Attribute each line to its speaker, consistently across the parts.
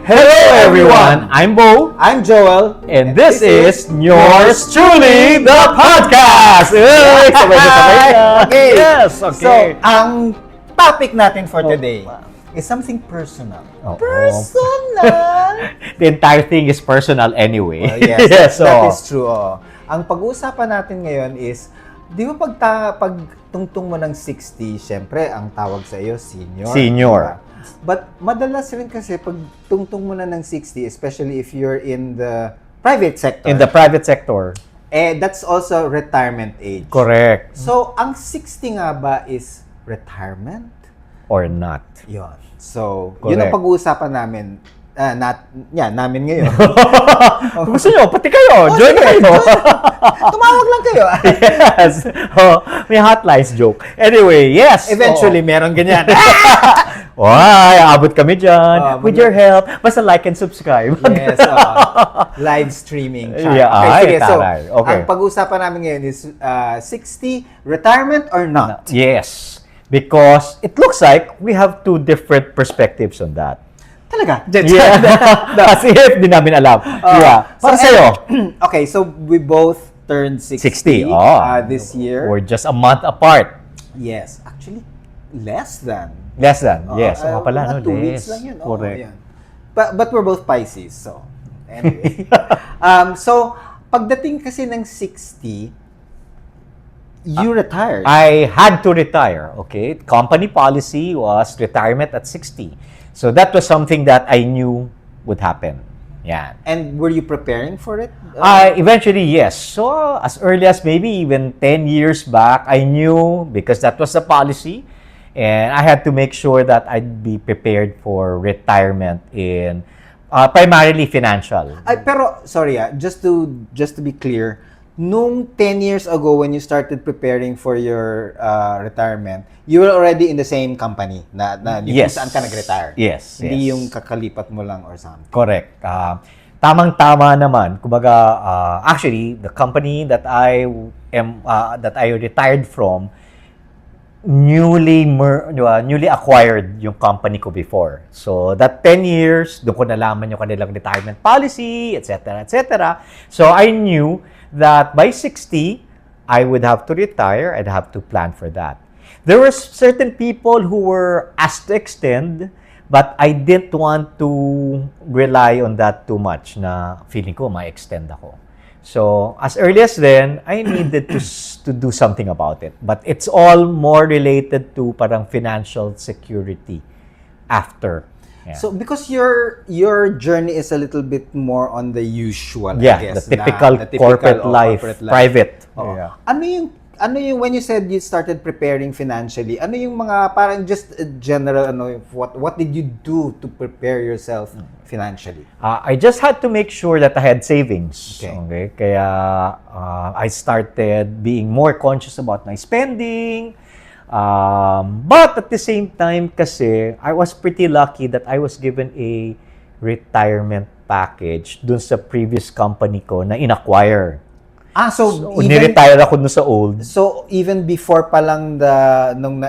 Speaker 1: Hello everyone! I'm Bo.
Speaker 2: I'm Joel.
Speaker 1: And this is yours truly, the podcast! Uy, sabay-sabay na.
Speaker 2: Okay.
Speaker 1: Yes,
Speaker 2: So,
Speaker 1: okay.
Speaker 2: ang topic natin for today is something personal.
Speaker 1: Oo.
Speaker 2: Personal?
Speaker 1: The entire thing is personal anyway.
Speaker 2: Yes,
Speaker 1: so,
Speaker 2: that is true. Ang pag-uusapan natin ngayon is, di ba pag tungtong mo ng 60, syempre, ang tawag sa iyo, senior.
Speaker 1: Senior.
Speaker 2: Diba? But madalas rin kasi pag tungtong mo na ng 60, especially if you're in the private sector.
Speaker 1: in the private sector.
Speaker 2: That's also retirement age.
Speaker 1: Correct.
Speaker 2: So, ang 60 nga ba is retirement?
Speaker 1: Or not.
Speaker 2: Yun. So, yun ang
Speaker 1: Correct.
Speaker 2: pag-uusapan namin. Namin ngayon.
Speaker 1: Kung gusto nyo, pati kayo. Join kayo.
Speaker 2: Tumawag lang kayo.
Speaker 1: Yes. Oh, may hotlines joke. Anyway, yes.
Speaker 2: Eventually, meron ganyan.
Speaker 1: Why? Abot kami dyan. With
Speaker 2: mag-
Speaker 1: your help. Basta like and subscribe.
Speaker 2: Yes. Live streaming.
Speaker 1: Yeah,
Speaker 2: Okay, sige. So,
Speaker 1: taray. Okay.
Speaker 2: ang pag-uusapan namin ngayon is 60, retirement or not?
Speaker 1: Yes. Because it looks like we have two different perspectives on that.
Speaker 2: Talaga?
Speaker 1: Yeah. As if di namin alam. Yeah. Para sa'yo?
Speaker 2: Okay, so we both turned 60,
Speaker 1: 60.
Speaker 2: this year.
Speaker 1: We're just a month apart.
Speaker 2: Yes. Actually, less than.
Speaker 1: Less than. Yes. Oo pala, no?
Speaker 2: 2 weeks
Speaker 1: Less.
Speaker 2: lang yun.
Speaker 1: Correct.
Speaker 2: Yan. But we're both Pisces, so anyway. So, pagdating kasi ng 60, you retired.
Speaker 1: I had to retire, okay? Company policy was retirement at 60. So that was something that I knew would happen. Yeah.
Speaker 2: And were you preparing for it?
Speaker 1: Eventually, yes. So as early as maybe even 10 years back, I knew because that was the policy. And I had to make sure that I'd be prepared for retirement in primarily financial.
Speaker 2: Pero, sorry just to be clear, nung 10 years ago when you started preparing for your retirement, you were already in the same company na
Speaker 1: Yes.
Speaker 2: kung saan ka nag-retire.
Speaker 1: Yes.
Speaker 2: Hindi
Speaker 1: yes.
Speaker 2: yung kakalipat mo lang or something.
Speaker 1: Correct. Tamang-tama naman. Kumbaga, actually, the company that I retired from, newly acquired yung company ko before. So, that 10 years, doon ko nalaman yung kanilang retirement policy, etc., etc. So, I knew that by 60, I would have to retire. I'd have to plan for that. There were certain people who were asked to extend, but I didn't want to rely on that too much na feeling ko ma-extend ako. So, as early as then, I needed to do something about it. But it's all more related to parang financial security after. Yeah.
Speaker 2: So, because your journey is a little bit more on the usual,
Speaker 1: Yeah,
Speaker 2: I guess.
Speaker 1: the typical corporate life, private.
Speaker 2: Oo.
Speaker 1: Yeah.
Speaker 2: Ano yung when you said you started preparing financially, ano yung mga parang just a general what did you do to prepare yourself financially?
Speaker 1: I just had to make sure that I had savings.
Speaker 2: Okay.
Speaker 1: Kaya I started being more conscious about my spending. But at the same time kasi, I was pretty lucky that I was given a retirement package dun sa previous company ko na in-acquire.
Speaker 2: So
Speaker 1: Ni-retire ako dun sa old.
Speaker 2: So even before pa lang nung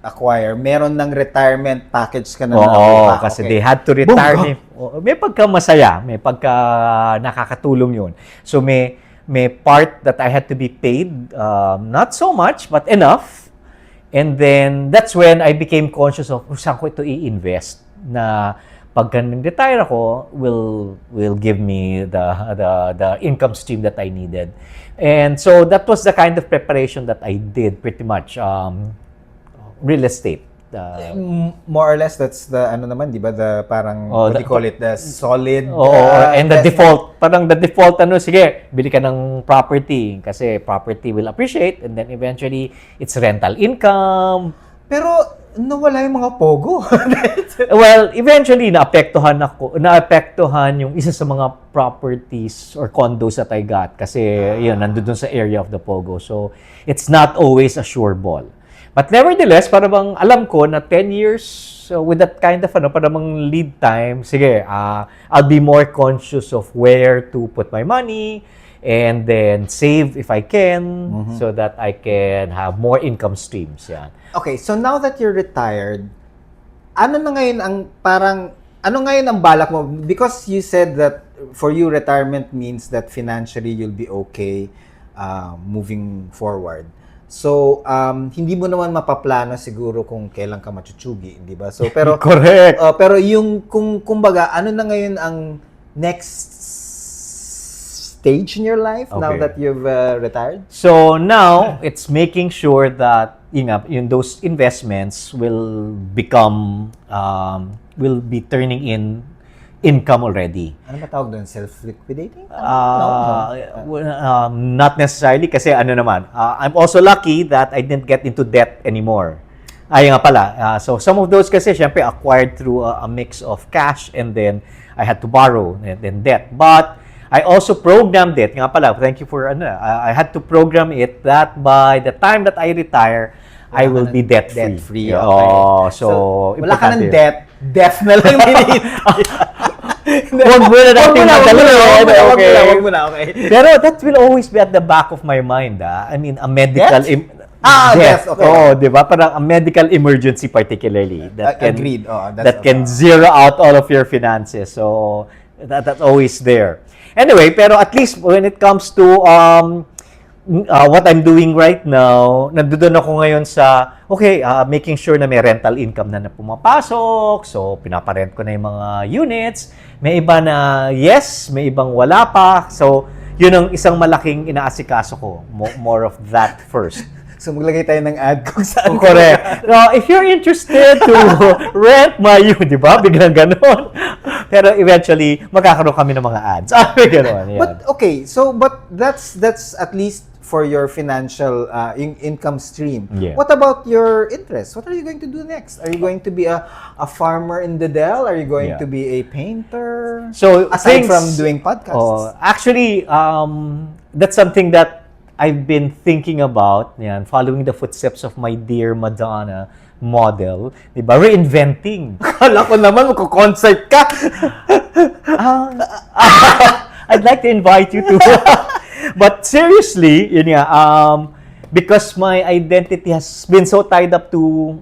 Speaker 2: acquire, meron ng retirement package ka na
Speaker 1: Oo, kasi
Speaker 2: okay.
Speaker 1: they had to retire me. May pagka masaya, may pagka nakakatulong yun. So may part that I had to be paid, not so much, but enough. And then, that's when I became conscious of saan ko ito i-invest na pagka retire ako, will give me the income stream that I needed. And so, that was the kind of preparation that I did pretty much. Real estate.
Speaker 2: More or less, that's the, naman, di ba? The parang, what do you call it? The solid...
Speaker 1: and the default. Parang the default, sige, bili ka ng property. Kasi property will appreciate and then eventually, it's rental income.
Speaker 2: Pero, nawala yung mga pogo.
Speaker 1: Well, eventually, naapektuhan yung isa sa mga properties or condos that I got. Kasi, yun, nandun sa area of the Pogo. So, it's not always a sure ball. But nevertheless, para bang alam ko na 10 years with that kind of para bang lead time, sige, I'll be more conscious of where to put my money and then save if I can so that I can have more income streams. Yan.
Speaker 2: Okay, so now that you're retired, ano na ngayon ang parang ano ngayon ang balak mo? Because you said that for you, retirement means that financially you'll be okay moving forward. So, hindi mo naman mapaplano siguro kung kailan ka machuchugi, di ba? So, pero
Speaker 1: Correct.
Speaker 2: pero yung kumbaga, ano na ngayon ang next stage in your life now
Speaker 1: Okay.
Speaker 2: that you've retired?
Speaker 1: So now it's making sure that those investments will be turning in income already.
Speaker 2: Ano ba tawag doon? Self-liquidating?
Speaker 1: Not necessarily kasi I'm also lucky that I didn't get into debt anymore. Ay nga pala. So some of those kasi syempre acquired through a mix of cash and then I had to borrow and then debt. But I also programmed it. Nga pala, thank you for I had to program it that by the time that I retire, I will be debt-free.
Speaker 2: Debt-free,
Speaker 1: Yeah.
Speaker 2: okay.
Speaker 1: Oh, so
Speaker 2: wala ka ng
Speaker 1: importante.
Speaker 2: debt, death na lang minili.
Speaker 1: Huwag mo na natin madaliin. Okay.
Speaker 2: Wag mo na, okay.
Speaker 1: Pero that will always be at the back of my mind. I mean, a medical...
Speaker 2: Death? Death, okay.
Speaker 1: Oh, di ba? Parang a medical emergency particularly.
Speaker 2: Agreed. Oh,
Speaker 1: that can zero out all of your finances. So, that's always there. Anyway, pero at least when it comes to what I'm doing right now, nandoon ako ngayon sa, making sure na may rental income na pumapasok. So, pinaparent ko na yung mga units. May iba na yes, may ibang wala pa. So, yun ang isang malaking inaasikaso ko. More of that first.
Speaker 2: So, maglagay tayo ng ad kung saan.
Speaker 1: Correct. So, if you're interested to rent my unit, di ba? Biglang ganon. Pero eventually, magkakaroon kami ng mga ads. Ganon. Yan.
Speaker 2: But okay, but that's at least for your financial income stream.
Speaker 1: Yeah.
Speaker 2: What about your interests? What are you going to do next? Are you going to be a farmer in the Del? Are you going
Speaker 1: Yeah.
Speaker 2: to be a painter?
Speaker 1: So,
Speaker 2: aside from doing podcasts.
Speaker 1: Actually, that's something that I've been thinking about, following the footsteps of my dear Madonna model, di ba? Reinventing.
Speaker 2: Kala ko naman magko-concert ka.
Speaker 1: I'd like to invite you to. But seriously, yun nga, because my identity has been so tied up to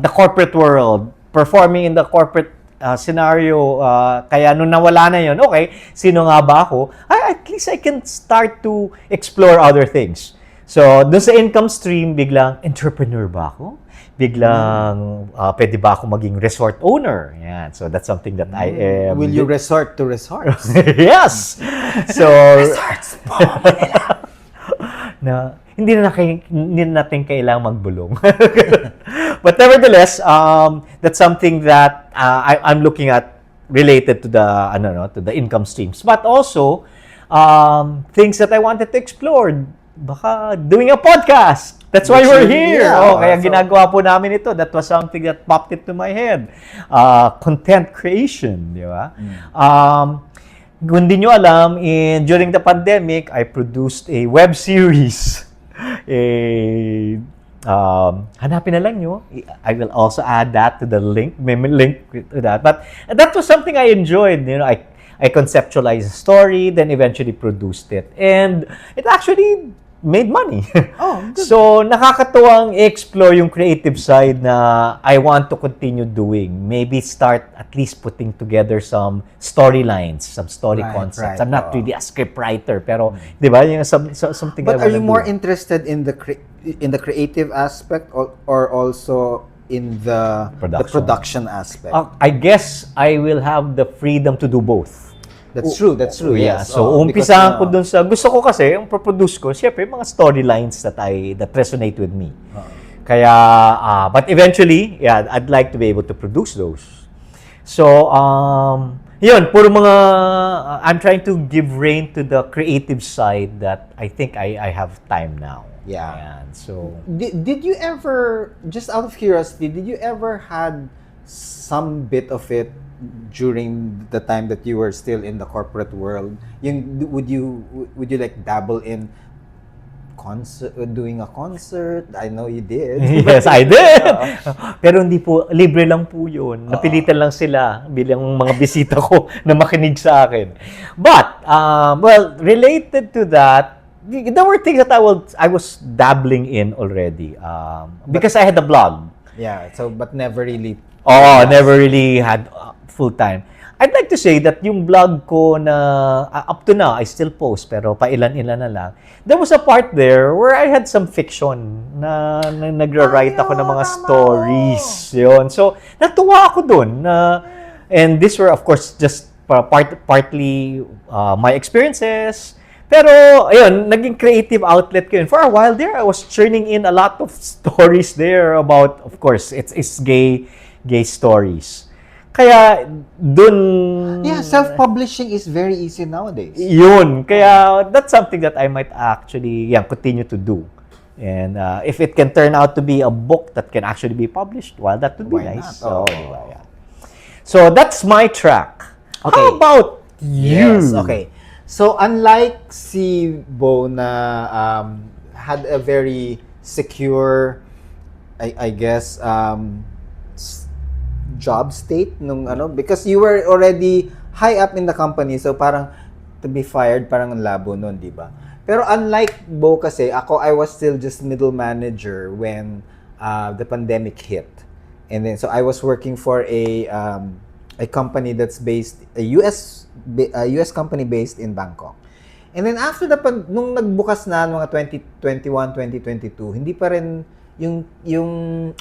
Speaker 1: the corporate world, performing in the corporate scenario, kaya nung nawala na yun, okay, sino nga ba ako? At least I can start to explore other things. So, dun sa income stream, biglang, entrepreneur ba ako? Biglang, pwede ba ako maging resort owner? Yan. So, that's something that I am.
Speaker 2: Will you resort to resorts?
Speaker 1: Yes! So,
Speaker 2: Resorts po, Manila.
Speaker 1: hindi na natin kailangang magbulong. But nevertheless, that's something that I'm looking at related to the income streams. But also, things that I wanted to explore. Baka doing a podcast. That's why we're here.
Speaker 2: Yeah.
Speaker 1: Kaya ginagawa po namin ito. That was something that popped into my head. Content creation, di ba? Kung di nyo alam, during the pandemic, I produced a web series. Hanapin na lang nyo. I will also add that to the link. May link to that. But that was something I enjoyed. I conceptualized a story, then eventually produced it. And it actually made money.
Speaker 2: Oh, good.
Speaker 1: So, nakakatuwang i-explore yung creative side na I want to continue doing. Maybe start at least putting together some storylines, some story concepts. I'm not really a script writer, pero, di ba, yung something
Speaker 2: But
Speaker 1: I
Speaker 2: are you
Speaker 1: wanna
Speaker 2: more
Speaker 1: do.
Speaker 2: interested in the creative aspect or also in the production aspect?
Speaker 1: I guess I will have the freedom to do both.
Speaker 2: That's true.
Speaker 1: Yeah.
Speaker 2: Yes.
Speaker 1: So, umpisahan ko dun sa, gusto ko kasi, yung produce ko, syempre, mga storylines that resonate with me. Kaya, but eventually, yeah, I'd like to be able to produce those. So, yun, puro mga, I'm trying to give rein to the creative side that I think I have time now.
Speaker 2: Yeah.
Speaker 1: Ayan, so,
Speaker 2: Did you ever, just out of curiosity, did you ever had some bit of it during the time that you were still in the corporate world? Would you like dabble in doing a concert? I know you did.
Speaker 1: yes, I did. Pero hindi po, libre lang po yun. Napilitan lang sila bilang mga bisita ko na makinig sa akin. But, well, related to that, there were things that I was dabbling in already. Because I had a blog.
Speaker 2: Yeah, so but never really.
Speaker 1: Never really had full-time. I'd like to say that yung blog ko na up to now, I still post, pero pailan-ilan na lang. There was a part there where I had some fiction na nagra-write ako ng mga stories. Yun. So, natuwa ako dun. And these were, of course, just partly my experiences. Pero, ayun, naging creative outlet ko yun. For a while there, I was churning in a lot of stories there about, of course, it's gay stories. Kaya, dun...
Speaker 2: Yeah, self-publishing is very easy nowadays.
Speaker 1: Yun. Kaya, that's something that I might actually continue to do. And if it can turn out to be a book that can actually be published, well, that would be
Speaker 2: Why
Speaker 1: nice.
Speaker 2: not? Oh.
Speaker 1: Diba, yeah. So, that's my track.
Speaker 2: Okay.
Speaker 1: How about you?
Speaker 2: Yes, okay. So, unlike si Bo na had a very secure, I guess, job state nung because you were already high up in the company, so parang to be fired parang ang labo nun, di ba? Pero unlike Bo kasi, I was still just middle manager when the pandemic hit. And then so I was working for a company that's based a US company based in Bangkok. And then after nung nagbukas na mga 2021, 2022, hindi pa rin yung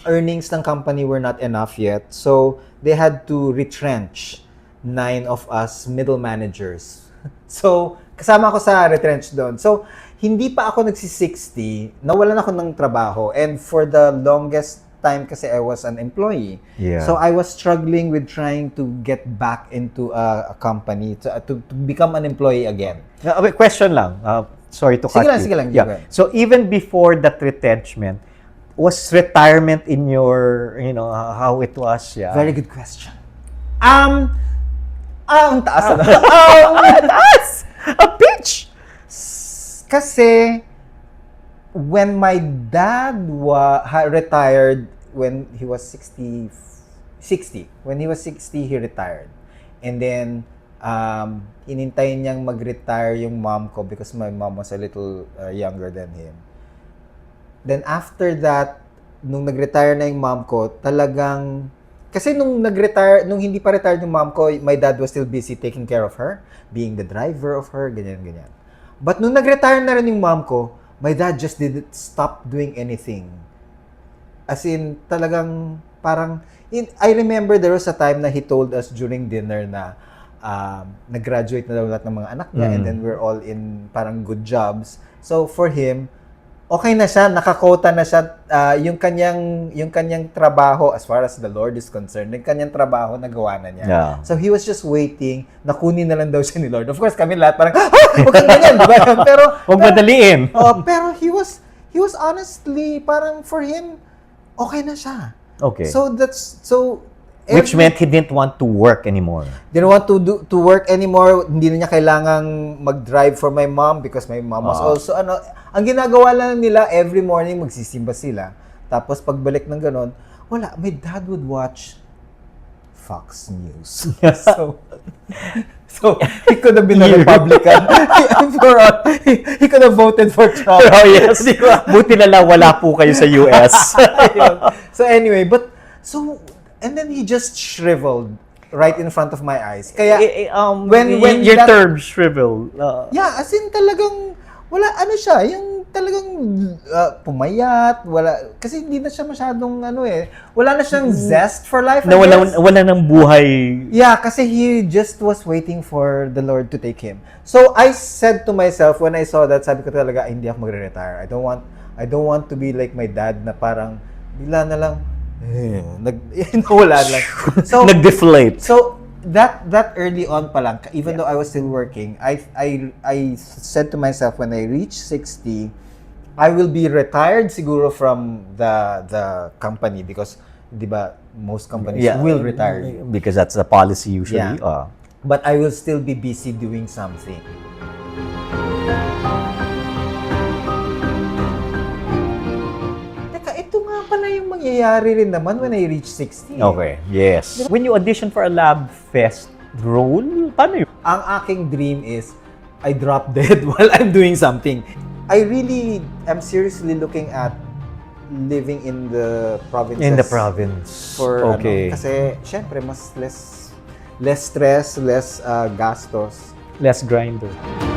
Speaker 2: earnings ng company were not enough yet. So they had to retrench 9 of us middle managers. So kasama ako sa retrench doon. So hindi pa ako nagsi-60, nawalan ako ng trabaho. And for the longest time kasi I was an employee.
Speaker 1: Yeah.
Speaker 2: So I was struggling with trying to get back into a company to become an employee again.
Speaker 1: Wait, question lang. Sorry to cut you.
Speaker 2: Sige lang.
Speaker 1: Yeah. So even before that retrenchment, was retirement in your, how it was? Yeah.
Speaker 2: Very good question. Ang taas na.
Speaker 1: Taas! A pitch!
Speaker 2: Kasi, when my dad retired when he was 60, when he was 60, he retired. And then, hinintayin niyang mag-retire yung mom ko because my mom was a little younger than him. Then after that, nung nag-retire na yung mom ko, talagang... Kasi nung hindi pa retired yung mom ko, my dad was still busy taking care of her, being the driver of her, ganyan. But nung nag-retire na rin yung mom ko, my dad just didn't stop doing anything. As in, talagang parang... I remember there was a time na he told us during dinner na nag-graduate na daw lahat ng mga anak niya and then we're all in parang good jobs. So for him, okay na siya, nakakota na siya, yung kanyang trabaho, as far as the Lord is concerned, yung kanyang trabaho nagawa na niya.
Speaker 1: Yeah.
Speaker 2: So he was just waiting, na kunin na lang daw siya ni Lord. Of course, kami lahat parang, huwag kang ganyan, diba?
Speaker 1: Huwag madaliin.
Speaker 2: Pero he was honestly, parang for him, okay na siya.
Speaker 1: Okay.
Speaker 2: Which
Speaker 1: Which meant he didn't want to work anymore.
Speaker 2: Didn't want to work anymore. Hindi na niya kailangang mag-drive for my mom because my mom was also, ang ginagawa lang nila, every morning magsisimba sila. Tapos pagbalik ng ganon, wala, my dad would watch Fox News. So he could have been a Republican. He could have voted for Trump.
Speaker 1: Oh yes. Buti na lang wala po kayo sa US.
Speaker 2: So anyway, and then he just shriveled right in front of my eyes. Kaya when
Speaker 1: your
Speaker 2: that,
Speaker 1: term shrivel.
Speaker 2: yeah, as in talagang wala siya, yung talagang pumayat, wala kasi hindi na siya masyadong wala na siyang zest for life.
Speaker 1: Wala ng buhay.
Speaker 2: Yeah, kasi he just was waiting for the Lord to take him. So I said to myself when I saw that, sabi ko talaga, hindi ako magre-retire. I don't want to be like my dad na parang bigla na lang wala lang. So
Speaker 1: nag-deflate.
Speaker 2: So that early on pa lang, even though I was still working, I said to myself when I reach 60, I will be retired siguro from the company because 'di ba most companies will retire you.
Speaker 1: Because that's the policy usually.
Speaker 2: Yeah. But I will still be busy doing something. Pala yung mangyayari rin naman when I reach 60.
Speaker 1: Okay, yes. When you audition for a lab fest role, paano yun?
Speaker 2: Ang aking dream is I drop dead while I'm doing something. I really am seriously looking at living in the provinces.
Speaker 1: In the province.
Speaker 2: For
Speaker 1: okay.
Speaker 2: kasi syempre mas less less stress, less gastos.
Speaker 1: Less grinder.